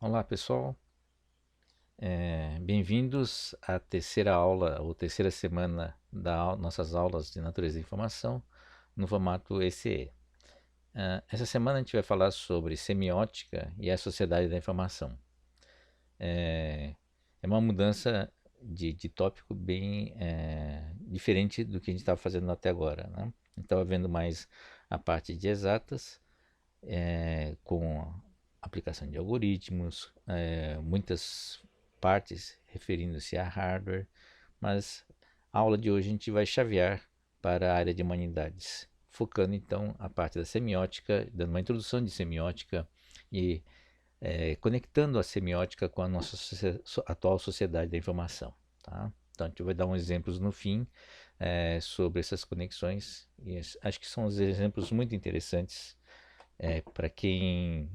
Olá pessoal, bem-vindos à terceira aula ou terceira semana das nossas aulas de Natureza da Informação no formato ECE. Essa semana a gente vai falar sobre semiótica e a sociedade da informação. É uma mudança de tópico bem diferente do que a gente estava fazendo até agora, né? A gente estava vendo mais a parte de exatas, com aplicação de algoritmos, muitas partes referindo-se a hardware, mas a aula de hoje a gente vai chavear para a área de humanidades, focando então a parte da semiótica, dando uma introdução de semiótica e conectando a semiótica com a nossa atual sociedade da informação. Tá? Então a gente vai dar uns exemplos no fim sobre essas conexões e acho que são os exemplos muito interessantes para quem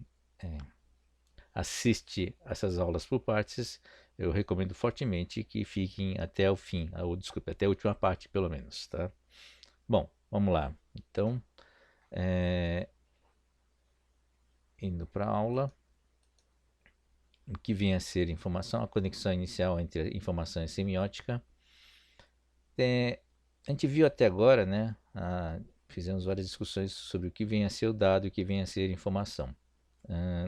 assiste essas aulas por partes. Eu recomendo fortemente que fiquem até o fim, ou desculpe, até a última parte pelo menos, tá? Bom, vamos lá. Então, indo para a aula, o que vem a ser informação, a conexão inicial entre informação e semiótica. A gente viu até agora, né? Fizemos várias discussões sobre o que vem a ser o dado e o que vem a ser informação.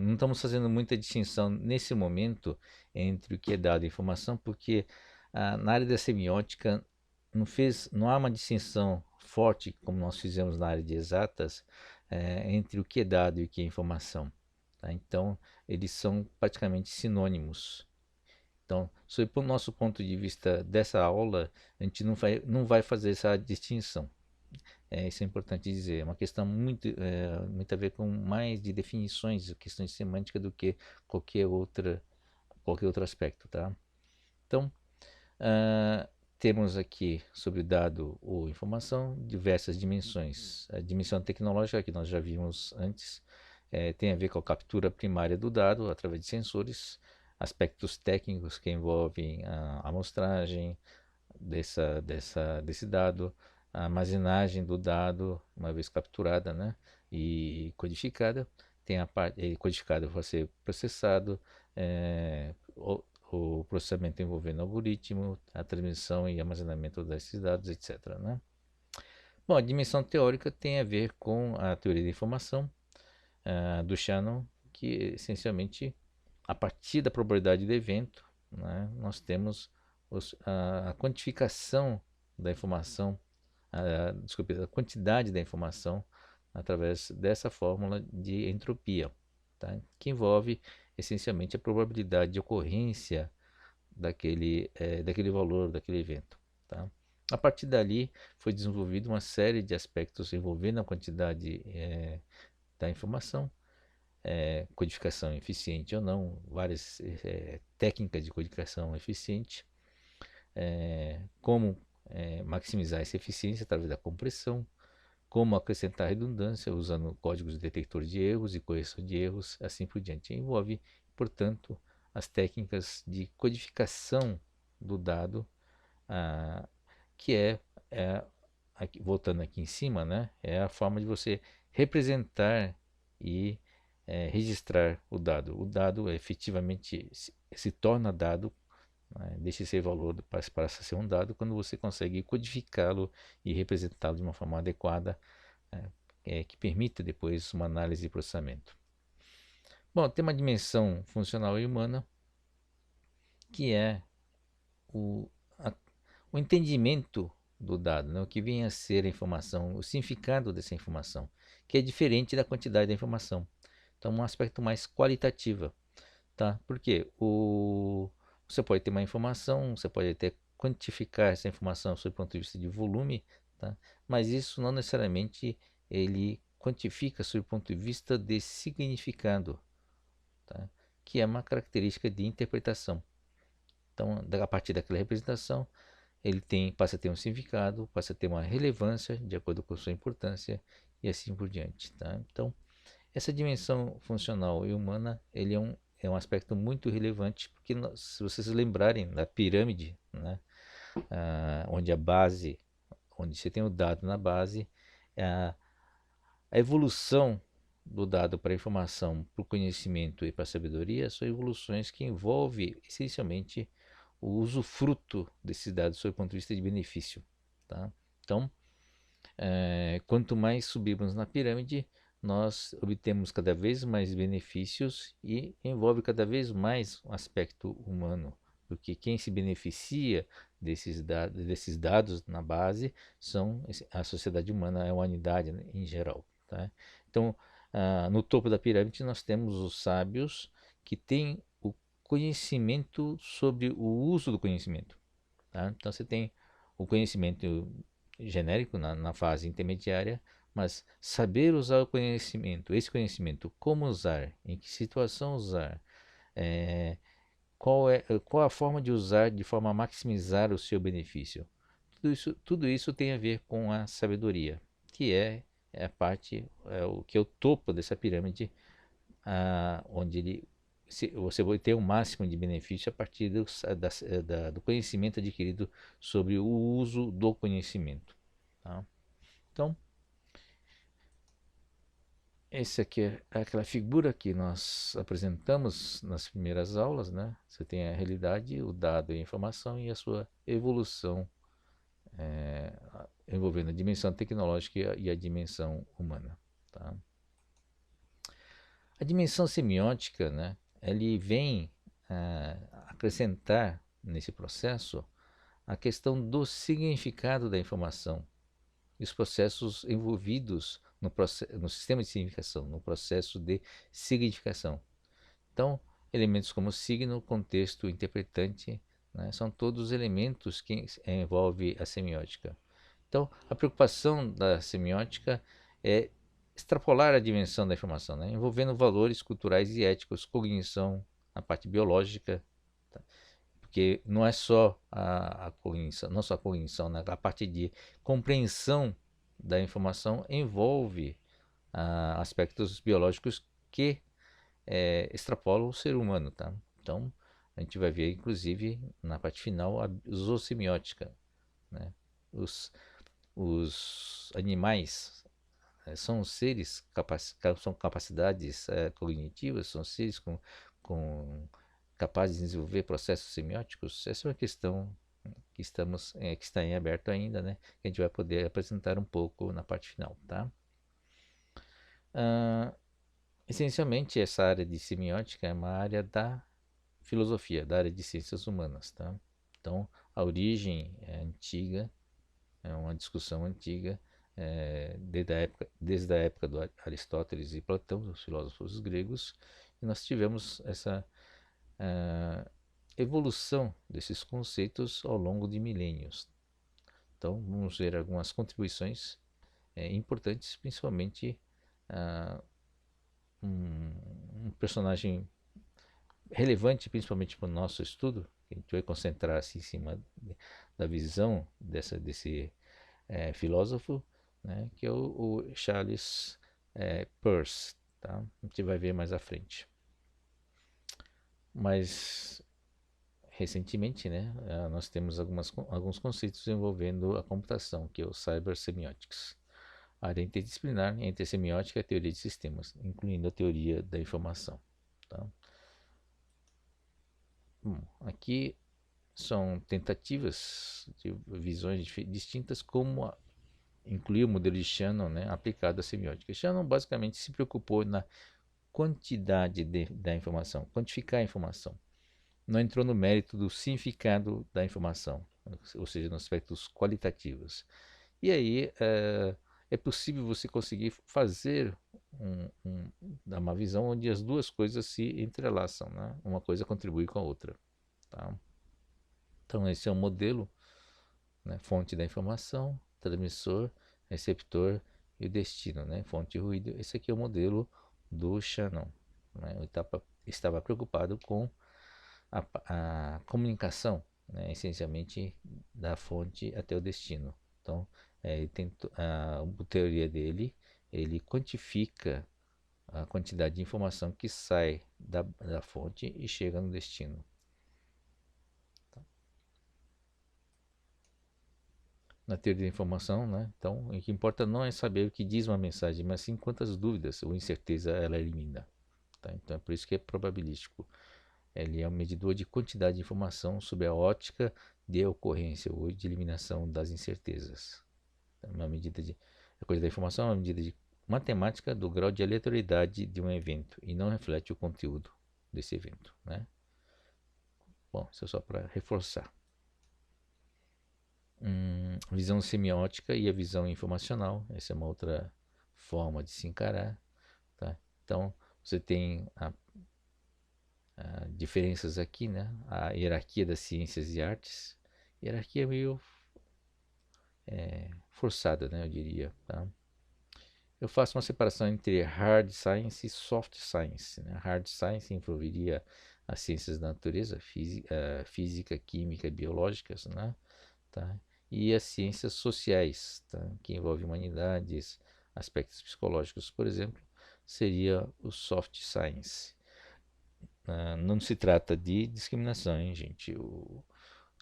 Não estamos fazendo muita distinção nesse momento entre o que é dado e informação, porque na área da semiótica não há uma distinção forte, como nós fizemos na área de exatas, entre o que é dado e o que é informação. Tá? Então, eles são praticamente sinônimos. Então, sob o nosso ponto de vista dessa aula, a gente não vai fazer essa distinção. Isso é importante dizer. É uma questão muito a ver com mais de definições, questões de semântica do que qualquer outro aspecto, tá? Então, ah, temos aqui sobre dado ou informação diversas dimensões. A dimensão tecnológica, que nós já vimos antes, tem a ver com a captura primária do dado através de sensores, aspectos técnicos que envolvem a amostragem desse dado, a armazenagem do dado, uma vez capturada, né, e codificada, tem a parte codificada para ser processado, o processamento envolvendo algoritmo, a transmissão e armazenamento desses dados, etc. Né? Bom, a dimensão teórica tem a ver com a teoria da informação do Shannon, que essencialmente, a partir da probabilidade do evento, né, nós temos a quantificação da informação, desculpe, a quantidade da informação através dessa fórmula de entropia, tá? Que envolve essencialmente a probabilidade de ocorrência daquele valor, daquele evento. Tá? A partir dali foi desenvolvida uma série de aspectos envolvendo a quantidade da informação, codificação eficiente ou não, várias técnicas de codificação eficiente, como maximizar essa eficiência através da compressão, como acrescentar redundância usando códigos de detector de erros e correção de erros, assim por diante. Envolve, portanto, as técnicas de codificação do dado, ah, que voltando aqui em cima, né, é a forma de você representar e registrar o dado. O dado efetivamente se torna dado, né, deixa de ser valor para ser um dado quando você consegue codificá-lo e representá-lo de uma forma adequada, que permita depois uma análise e processamento. Bom, tem uma dimensão funcional e humana que é o, a, o entendimento do dado, né? O que vem a ser a informação, o significado dessa informação, que é diferente da quantidade da informação. Então, um aspecto mais qualitativo, tá? Porque você pode ter uma informação, você pode até quantificar essa informação sob o ponto de vista de volume, tá? Mas isso não necessariamente ele quantifica sob o ponto de vista de significado, tá? Que é uma característica de interpretação. Então, a partir daquela representação, ele passa a ter um significado, passa a ter uma relevância de acordo com a sua importância e assim por diante. Tá? Então, essa dimensão funcional e humana, ele é um aspecto muito relevante, porque se vocês lembrarem da pirâmide, né, onde a base, onde você tem o dado na base, a evolução do dado para a informação, para o conhecimento e para a sabedoria são evoluções que envolvem essencialmente o usufruto desses dados sob o ponto de vista de benefício. Tá? Então, quanto mais subimos na pirâmide, nós obtemos cada vez mais benefícios e envolve cada vez mais um aspecto humano, porque quem se beneficia desses dados na base são a sociedade humana, a humanidade, né, em geral. Tá? Então, no topo da pirâmide nós temos os sábios que têm o conhecimento sobre o uso do conhecimento. Tá? Então você tem o conhecimento genérico na fase intermediária, mas saber usar o conhecimento, esse conhecimento, como usar, em que situação usar, é, qual a forma de usar de forma a maximizar o seu benefício. Tudo isso tem a ver com a sabedoria, que é a parte, o que é o topo dessa pirâmide, onde você vai ter o máximo de benefício a partir do conhecimento adquirido sobre o uso do conhecimento. Tá? Então, essa aqui é aquela figura que nós apresentamos nas primeiras aulas, né? Você tem a realidade, o dado e a informação e a sua evolução, é, envolvendo a dimensão tecnológica e a dimensão humana. Tá? A dimensão semiótica, né? Ele vem acrescentar nesse processo a questão do significado da informação e os processos envolvidos no sistema de significação, no processo de significação. Então, elementos como signo, contexto, interpretante, né, são todos elementos que envolvem a semiótica. Então, a preocupação da semiótica é extrapolar a dimensão da informação, né, envolvendo valores culturais e éticos, cognição, a parte biológica, tá? Porque não é só a cognição, não só a cognição, né? A parte de compreensão da informação envolve aspectos biológicos que extrapolam o ser humano, tá? Então, a gente vai ver, inclusive, na parte final, a zoossemiótica, né? Os, os animais são seres, são capacidades cognitivas, são seres com capazes de desenvolver processos semióticos? Essa é uma questão que está em aberto ainda, né? Que a gente vai poder apresentar um pouco na parte final, tá? Ah, essencialmente, essa área de semiótica é uma área da filosofia, da área de ciências humanas, tá? Então, a origem é antiga, é uma discussão antiga, desde a época do Aristóteles e Platão, os filósofos gregos, e nós tivemos essa evolução desses conceitos ao longo de milênios. Então, vamos ver algumas contribuições importantes, principalmente ah, um personagem relevante, principalmente para o nosso estudo, que a gente vai concentrar assim, em cima da visão desse filósofo, né, que é o Charles Peirce. Tá? A gente vai ver mais à frente. Mas recentemente, né, nós temos alguns conceitos envolvendo a computação, que é o Cyber Semiotics. A área interdisciplinar entre a semiótica e a teoria de sistemas, incluindo a teoria da informação. Tá? Bom, aqui são tentativas de visões distintas como incluir o modelo de Shannon, né, aplicado à semiótica. Shannon basicamente se preocupou na quantidade da informação, quantificar a informação. Não entrou no mérito do significado da informação, ou seja, nos aspectos qualitativos. E aí é possível você conseguir fazer uma visão onde as duas coisas se entrelaçam, né? Uma coisa contribui com a outra. Tá? Então esse é um modelo, né? Fonte da informação, transmissor, receptor e o destino, né? Fonte e ruído. Esse aqui é o modelo do Shannon. Né? Ele estava preocupado com a comunicação, né, essencialmente da fonte até o destino. Então, a teoria dele, ele quantifica a quantidade de informação que sai da fonte e chega no destino. na teoria da informação, né? Então, o que importa não é saber o que diz uma mensagem, mas sim quantas dúvidas ou incerteza ela elimina. Tá? Então, é por isso que é probabilístico. Ele é um medidor de quantidade de informação sob a ótica de ocorrência ou de eliminação das incertezas. Então, uma medida de a coisa da informação é uma medida de matemática do grau de aleatoriedade de um evento e não reflete o conteúdo desse evento, né? Bom, isso é só para reforçar. Visão semiótica e a visão informacional, essa é uma outra forma de se encarar, tá? Então, você tem diferenças aqui, né? A hierarquia das ciências e artes, hierarquia meio forçada, né? Eu diria, tá? Eu faço uma separação entre hard science e soft science, né? Hard science envolveria as ciências da natureza, física, química e biológicas, né? Tá? E as ciências sociais, tá? Que envolvem humanidades, aspectos psicológicos, por exemplo, seria o soft science. Não se trata de discriminação, hein, gente?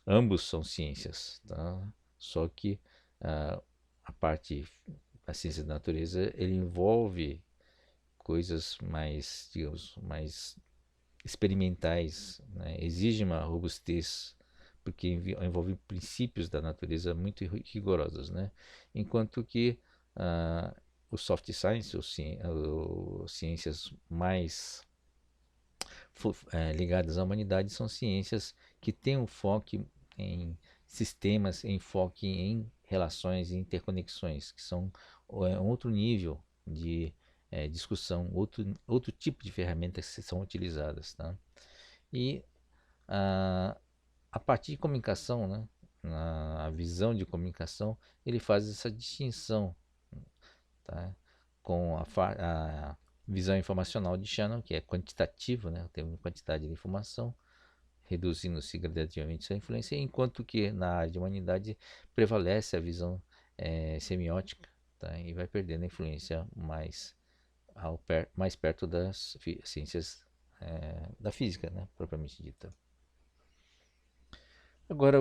Ambos são ciências, tá? Só que ah, a parte da ciência da natureza ele envolve coisas mais, digamos, mais experimentais, né? Exige uma robustez porque envolve princípios da natureza muito rigorosos, né? Enquanto que ah, o soft science, ou ciências mais ligadas à humanidade, são ciências que têm um foco em sistemas, enfoque em relações e interconexões, que são um outro nível de discussão, outro tipo de ferramentas que são utilizadas, tá? E a partir de comunicação, né, na visão de comunicação, ele faz essa distinção, tá? Com a visão informacional de Shannon, que é quantitativa, né, tem uma quantidade de informação, reduzindo-se gradativamente sua influência, enquanto que na área de humanidade prevalece a visão semiótica, tá? E vai perdendo a influência mais perto das ciências da física, né, propriamente dita. Agora,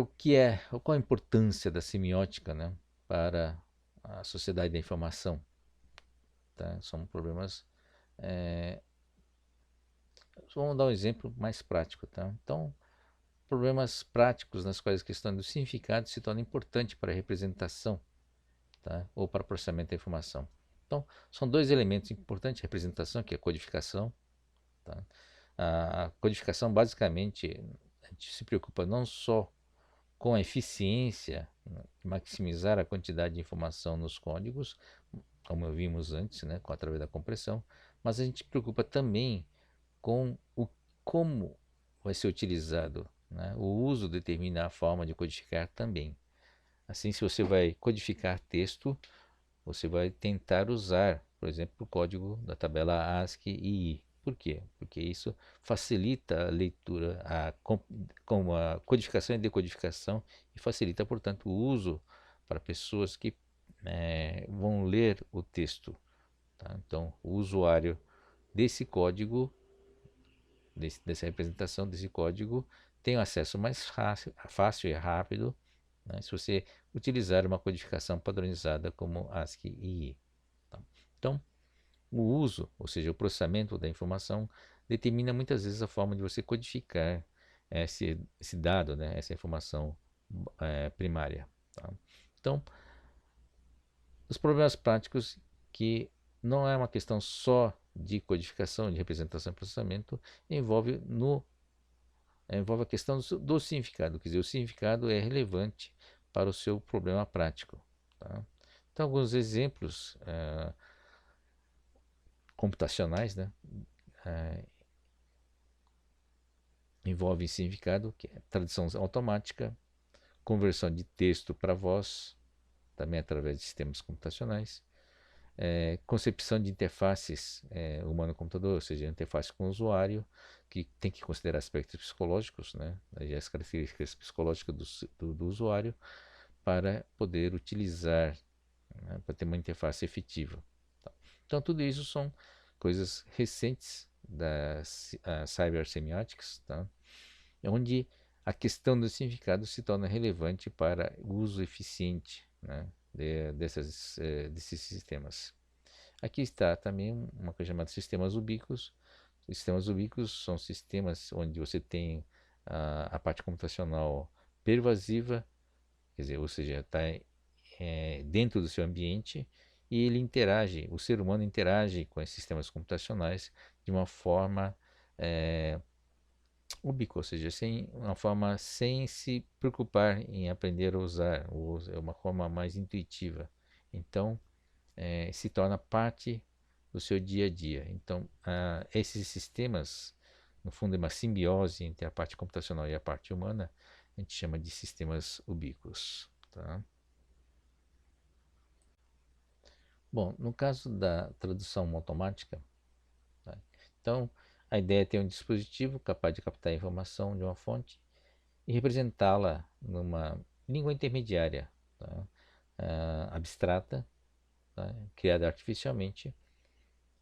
qual a importância da semiótica, né, para a sociedade da informação? Tá? São problemas. Vamos dar um exemplo mais prático, tá? Então, problemas práticos nas quais a questão do significado se torna importante para a representação, tá? Ou para o processamento da informação. Então, são dois elementos importantes: representação, que é a codificação, tá? A codificação, basicamente, a gente se preocupa não só com a eficiência, né, maximizar a quantidade de informação nos códigos, como vimos antes, né, através da compressão, mas a gente se preocupa também com como vai ser utilizado, né? O uso determina a forma de codificar também. Assim, se você vai codificar texto, você vai tentar usar, por exemplo, o código da tabela ASCII e I. Por quê? Porque isso facilita a leitura, com a codificação e decodificação, e facilita, portanto, o uso para pessoas que vão ler o texto. Tá? Então, o usuário desse código, dessa representação desse código, tem um acesso mais fácil e rápido, né, se você utilizar uma codificação padronizada como ASCII e I. Tá? Então, o uso, ou seja, o processamento da informação, determina muitas vezes a forma de você codificar esse dado, né, essa informação primária. Tá? Então, os problemas práticos que não é uma questão só de codificação, de representação e processamento, envolve a questão do significado, quer dizer, o significado é relevante para o seu problema prático. Tá? Então, alguns exemplos computacionais, né, envolvem significado, que é tradução automática, conversão de texto para voz, também através de sistemas computacionais, concepção de interfaces humano-computador, ou seja, interface com o usuário, que tem que considerar aspectos psicológicos, né, as características psicológicas do usuário, para poder utilizar, né, para ter uma interface efetiva. Tá? Então, tudo isso são coisas recentes das cyber semiotics, tá? Onde a questão do significado se torna relevante para o uso eficiente né, desses sistemas. Aqui está também uma coisa chamada sistemas ubíquos. Sistemas ubíquos são sistemas onde você tem a parte computacional pervasiva, quer dizer, ou seja, está dentro do seu ambiente e ele interage, o ser humano interage com esses sistemas computacionais de uma forma ubíqua, ou seja, uma forma sem se preocupar em aprender a usar, é uma forma mais intuitiva. Então, se torna parte do seu dia a dia. Então, esses sistemas, no fundo, é uma simbiose entre a parte computacional e a parte humana, a gente chama de sistemas ubíquos. Tá? Bom, no caso da tradução automática, tá? Então, a ideia é ter um dispositivo capaz de captar a informação de uma fonte e representá-la numa língua intermediária, tá? Abstrata, tá? Criada artificialmente,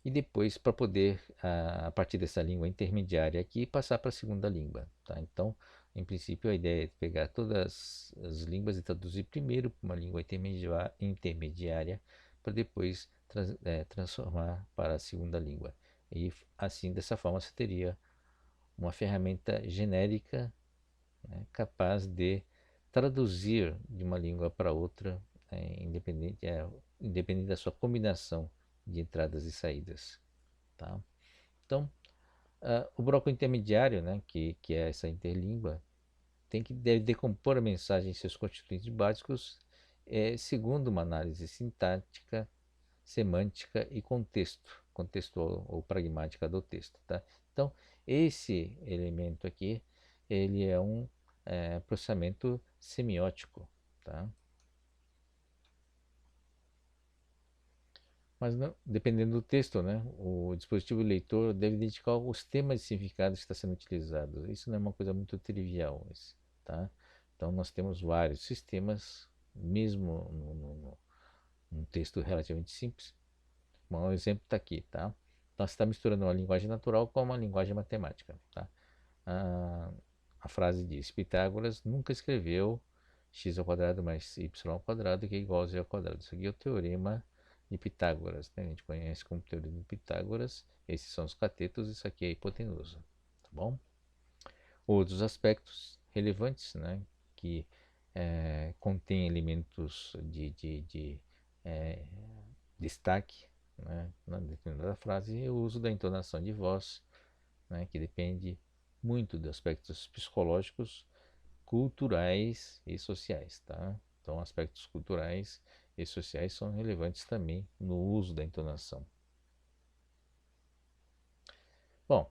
e depois para poder, a partir dessa língua intermediária aqui, passar para a segunda língua. Tá? Então, em princípio, a ideia é pegar todas as línguas e traduzir primeiro para uma língua intermediária, para depois transformar para a segunda língua. E assim, dessa forma, você teria uma ferramenta genérica, né, capaz de traduzir de uma língua para outra, independente da sua combinação de entradas e saídas. Tá? Então, o bloco intermediário, né, que é essa interlíngua, deve decompor a mensagem em seus constituintes básicos, segundo uma análise sintática, semântica e contextual ou pragmática do texto. Tá? Então, esse elemento aqui, ele é um processamento semiótico. Tá? Mas dependendo do texto, né, o dispositivo leitor deve identificar os temas de significado que está sendo utilizado. Isso não é uma coisa muito trivial, tá? Então nós temos vários sistemas, mesmo num texto relativamente simples. Bom, o exemplo está aqui, tá? Então você está misturando uma linguagem natural com uma linguagem matemática, tá? A, a frase diz: Pitágoras nunca escreveu x ao quadrado mais y ao quadrado que é igual a z ao quadrado. Isso aqui é o teorema de Pitágoras, né? A gente conhece como teorema de Pitágoras. Esses são os catetos, isso aqui é a hipotenusa, tá bom? Outros aspectos relevantes, né? Que contém elementos de eh, destaque, né? Na determinada frase, e o uso da entonação de voz, né? Que depende muito de aspectos psicológicos, culturais e sociais, tá? Então, aspectos culturais e sociais são relevantes também no uso da entonação. Bom,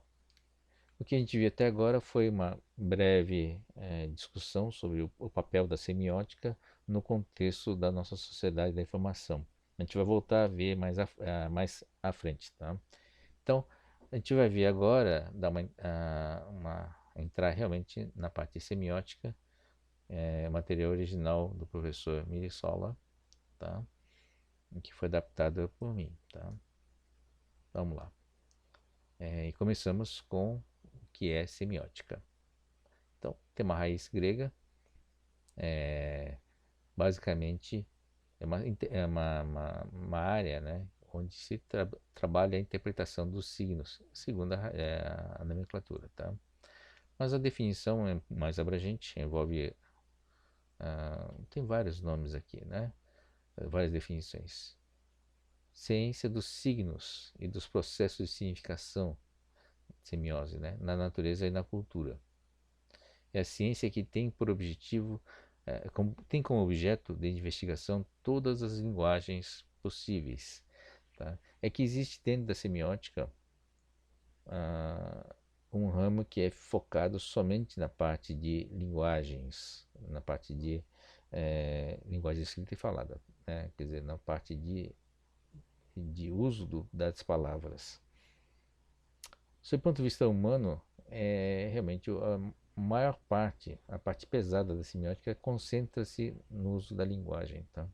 o que a gente viu até agora foi uma breve discussão sobre o papel da semiótica no contexto da nossa sociedade da informação. A gente vai voltar a ver mais à frente, tá? Então, a gente vai ver agora, entrar realmente na parte semiótica, material original do professor Mirissola, tá? Que foi adaptado por mim, tá? Vamos lá. E começamos com o que é semiótica. Então, tem uma raiz grega, basicamente uma área, né, onde se trabalha a interpretação dos signos, segundo a nomenclatura, tá? Mas a definição é mais abrangente, envolve, tem vários nomes aqui, né? Várias definições. Ciência dos signos e dos processos de significação, semiose, né, na natureza e na cultura. É a ciência que tem por objetivo, tem como objeto de investigação todas as linguagens possíveis. Tá? É que existe dentro da semiótica um ramo que é focado somente na parte de linguagens, na parte de linguagem escrita e falada, né? Quer dizer, na parte de uso das palavras. Sob o ponto de vista humano, realmente a maior parte, a parte pesada da semiótica, concentra-se no uso da linguagem. Tá?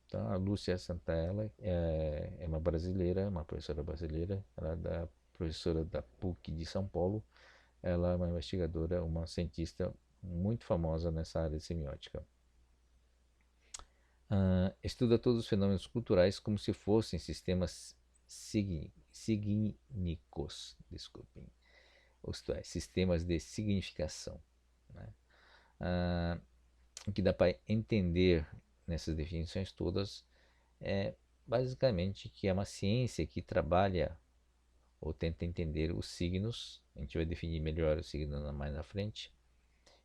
Então, a Lúcia Santaella é uma brasileira, uma professora brasileira, ela é professora da PUC de São Paulo. Ela é uma investigadora, uma cientista muito famosa nessa área de semiótica. Estuda todos os fenômenos culturais como se fossem sistemas signíficos, desculpem, isto é, sistemas de significação, né? Ah, o que dá para entender nessas definições todas é basicamente que é uma ciência que trabalha ou tenta entender os signos. A gente vai definir melhor os signos mais na frente,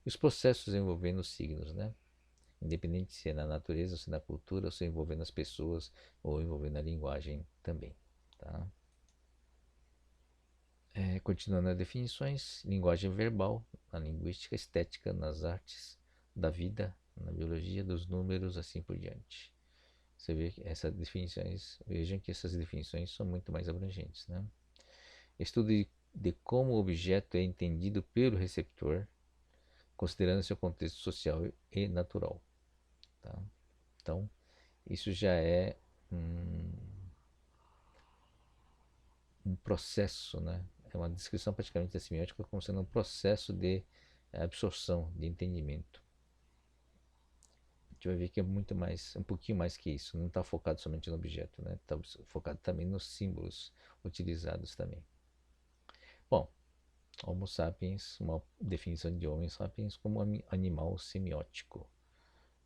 e os processos envolvendo os signos, né? Independente se é na natureza, se é na cultura, ou se é envolvendo as pessoas, ou envolvendo a linguagem também. Tá? Continuando as definições, linguagem verbal, na linguística, estética, nas artes, da vida, na biologia, dos números, assim por diante. Você vê que essas definições, vejam que essas definições são muito mais abrangentes. Né? Estudo de como o objeto é entendido pelo receptor, considerando seu contexto social e natural. Tá? Então, isso já é um, um processo, né? É uma descrição praticamente da semiótica como sendo um processo de absorção, de entendimento. A gente vai ver que é muito mais, um pouquinho mais que isso. Não está focado somente no objeto, né? Está focado também nos símbolos utilizados também. Bom, Homo sapiens, uma definição de Homo sapiens como animal semiótico,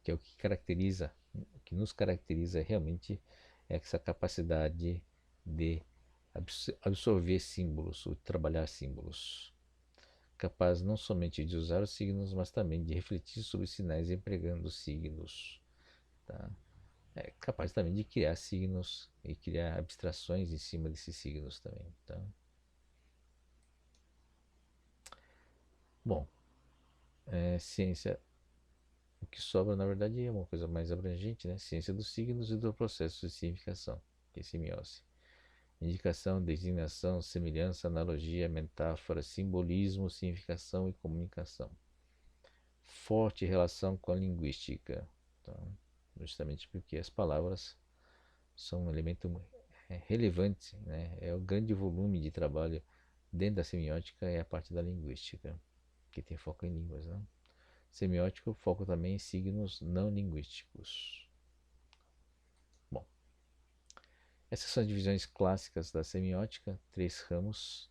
que é o que caracteriza, o que nos caracteriza realmente é essa capacidade de absorver símbolos, ou trabalhar símbolos, capaz não somente de usar os signos, mas também de refletir sobre os sinais empregando os signos. Tá? É capaz também de criar signos e criar abstrações em cima desses signos também. Tá? Bom, ciência, o que sobra na verdade é uma coisa mais abrangente, né? Ciência dos signos e do processo de significação, que é semiose. Indicação, designação, semelhança, analogia, metáfora, simbolismo, significação e comunicação. Forte relação com a linguística. Então, justamente porque as palavras são um elemento relevante, né? É o grande volume de trabalho dentro da semiótica é a parte da linguística, que tem foco em línguas, né? Semiótico, foco também em signos não linguísticos. Bom, essas são as divisões clássicas da semiótica, três ramos.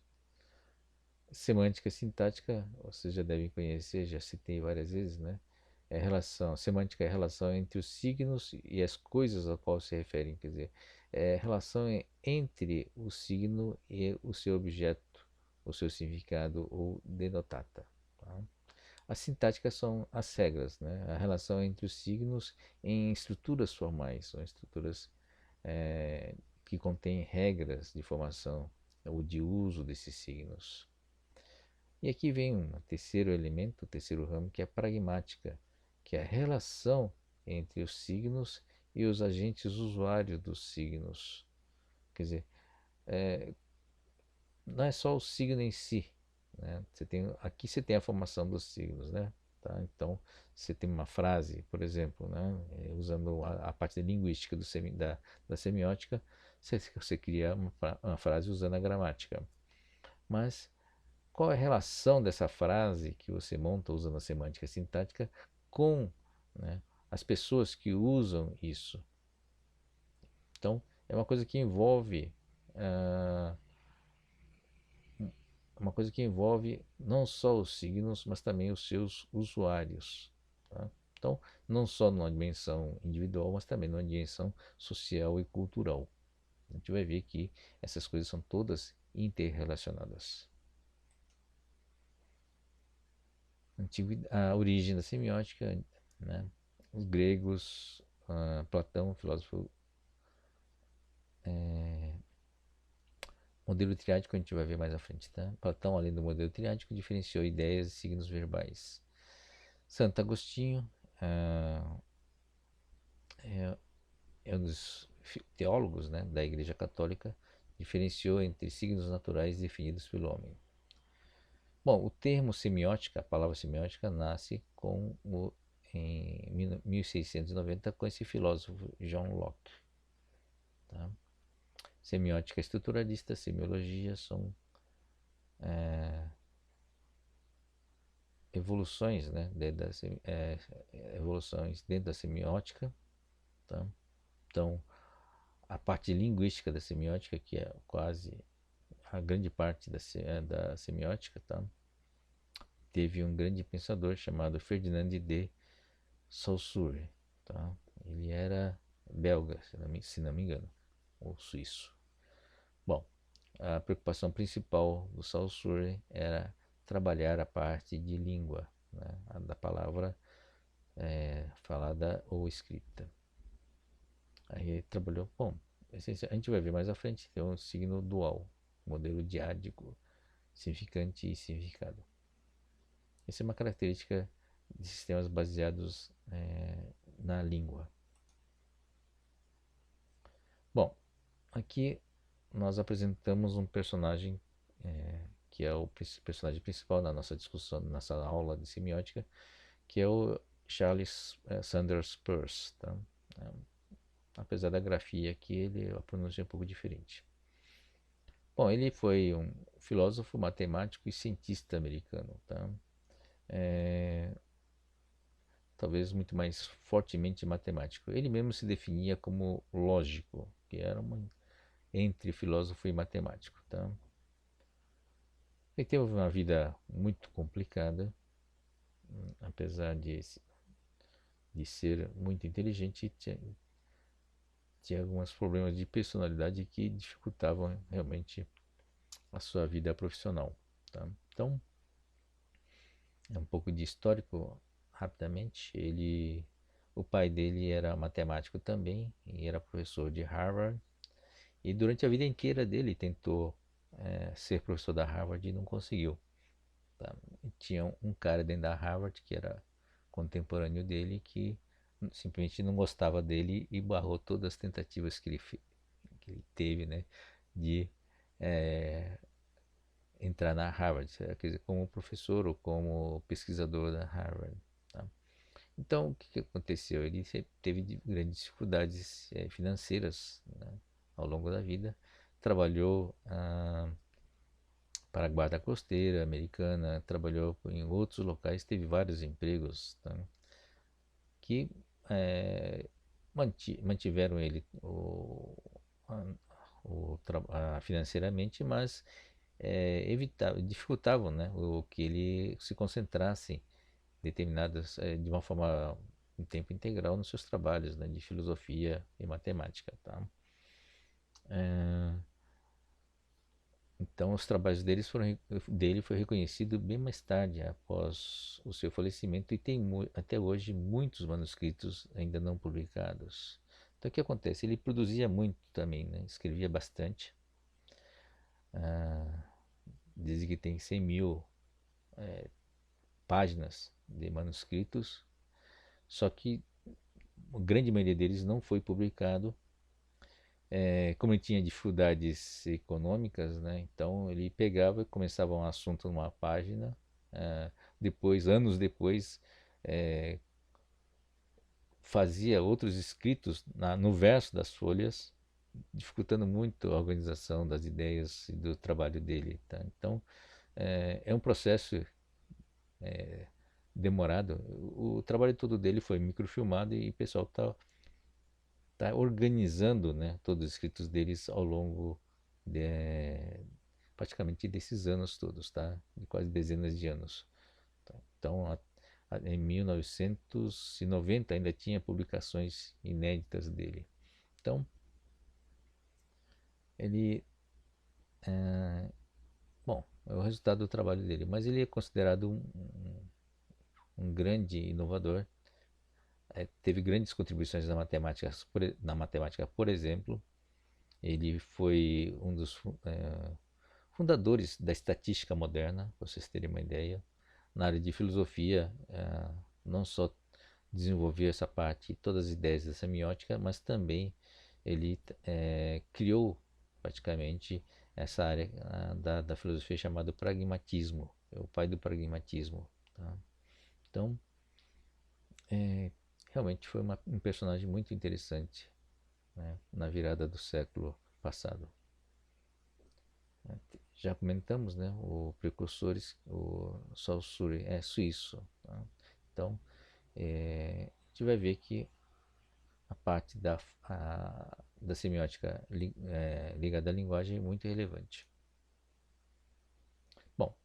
Semântica e sintática, vocês já devem conhecer, já citei várias vezes, né? É a relação, semântica é a relação entre os signos e as coisas a qual se referem, quer dizer, é a relação entre o signo e o seu objeto, o seu significado ou denotata. Tá? As sintáticas são as regras, né? A relação entre os signos em estruturas formais, são estruturas que contêm regras de formação ou de uso desses signos. E aqui vem um terceiro elemento, o terceiro ramo, que é a pragmática, que é a relação entre os signos e os agentes usuários dos signos. Quer dizer, não é só o signo em si, né? Aqui você tem a formação dos signos, né? Tá? Então, você tem uma frase, por exemplo, né? Usando a parte linguística da semiótica, você cria uma frase usando a gramática. Mas qual é a relação dessa frase que você monta usando a semântica sintática com, né, as pessoas que usam isso? Então, é ah, uma coisa que envolve não só os signos, mas também os seus usuários. Tá? Então, não só numa dimensão individual, mas também numa dimensão social e cultural. A gente vai ver que essas coisas são todas interrelacionadas. A origem da semiótica, né? Os gregos, Platão, filósofo, modelo triádico a gente vai ver mais à frente, tá? Platão, além do modelo triádico, diferenciou ideias e signos verbais. Santo Agostinho ah, é, é um dos teólogos, né, da Igreja Católica, diferenciou entre signos naturais definidos pelo homem. Bom, o termo semiótica, a palavra semiótica, nasce em 1690 com esse filósofo John Locke. Tá? Semiótica estruturalista, semiologia são evoluções, né, evoluções dentro da semiótica, Tá? Então, a parte linguística da semiótica, que é quase a grande parte da semiótica, tá? Teve um grande pensador chamado Ferdinand de Saussure. Tá? Ele era belga, se não me engano, ou suíço. Bom, a preocupação principal do Saussure era trabalhar a parte de língua, né? Da palavra falada ou escrita. Aí ele trabalhou, bom, a gente vai ver mais à frente, tem um signo dual, modelo diádico, significante e significado. Essa é uma característica de sistemas baseados na língua. Bom, aqui nós apresentamos um personagem que é o personagem principal na nossa discussão, na nossa aula de semiótica, que é o Charles Sanders Peirce. Tá? É, apesar da grafia aqui, a pronúncia é um pouco diferente. Bom, ele foi um filósofo, matemático e cientista americano. Tá? É, talvez muito mais fortemente matemático. Ele mesmo se definia como lógico, que era entre filósofo e matemático. Tá? Ele teve uma vida muito complicada, apesar de ser muito inteligente, tinha alguns problemas de personalidade que dificultavam realmente a sua vida profissional. Tá? Então, é um pouco de histórico rapidamente. O pai dele era matemático também e era professor de Harvard. E durante a vida inteira dele tentou ser professor da Harvard e não conseguiu. Tá? E tinha um cara dentro da Harvard que era contemporâneo dele que simplesmente não gostava dele e barrou todas as tentativas que ele teve, né, de é, entrar na Harvard, quer dizer, como professor ou como pesquisador da Harvard. Tá? Então, o que aconteceu? Ele teve grandes dificuldades financeiras, né, ao longo da vida. Trabalhou para a guarda costeira americana, trabalhou em outros locais, teve vários empregos, tá? Que mantiveram ele a- financeiramente, mas dificultavam, né, o que ele se concentrasse de uma forma em tempo integral nos seus trabalhos, né, de filosofia e matemática, tá? Então, os trabalhos dele foi reconhecido bem mais tarde, após o seu falecimento, e tem até hoje muitos manuscritos ainda não publicados. Então, o que acontece? Ele produzia muito também, né? Escrevia bastante. Ah, dizem que tem 100 mil páginas de manuscritos, só que a grande maioria deles não foi publicado. Como ele tinha dificuldades econômicas, né, então ele pegava e começava um assunto numa página, depois, anos depois, eh, fazia outros escritos no verso das folhas, dificultando muito a organização das ideias e do trabalho dele. Tá? Então, é um processo demorado. O trabalho todo dele foi microfilmado e o pessoal está organizando, né, todos os escritos deles ao longo de, praticamente desses anos todos, tá? De quase dezenas de anos. Tá? Então, em 1990 ainda tinha publicações inéditas dele. Então, ele, bom, é o resultado do trabalho dele, mas ele é considerado um grande inovador. Teve grandes contribuições na matemática, por exemplo. Ele foi um dos fundadores da estatística moderna, para vocês terem uma ideia. Na área de filosofia, não só desenvolveu essa parte, todas as ideias da semiótica, mas também ele criou praticamente essa área da filosofia chamada pragmatismo, é o pai do pragmatismo. Tá? Então, realmente foi um personagem muito interessante, né, na virada do século passado. Já comentamos, né, o precursores, o Saussure é suíço. Tá? Então, a gente vai ver que a parte da semiótica ligada à linguagem é muito relevante. Bom,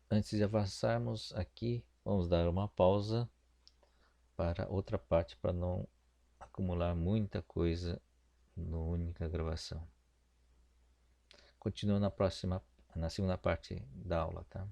antes de avançarmos aqui, vamos dar uma pausa para outra parte para não acumular muita coisa numa única gravação. Continua na segunda parte da aula, tá?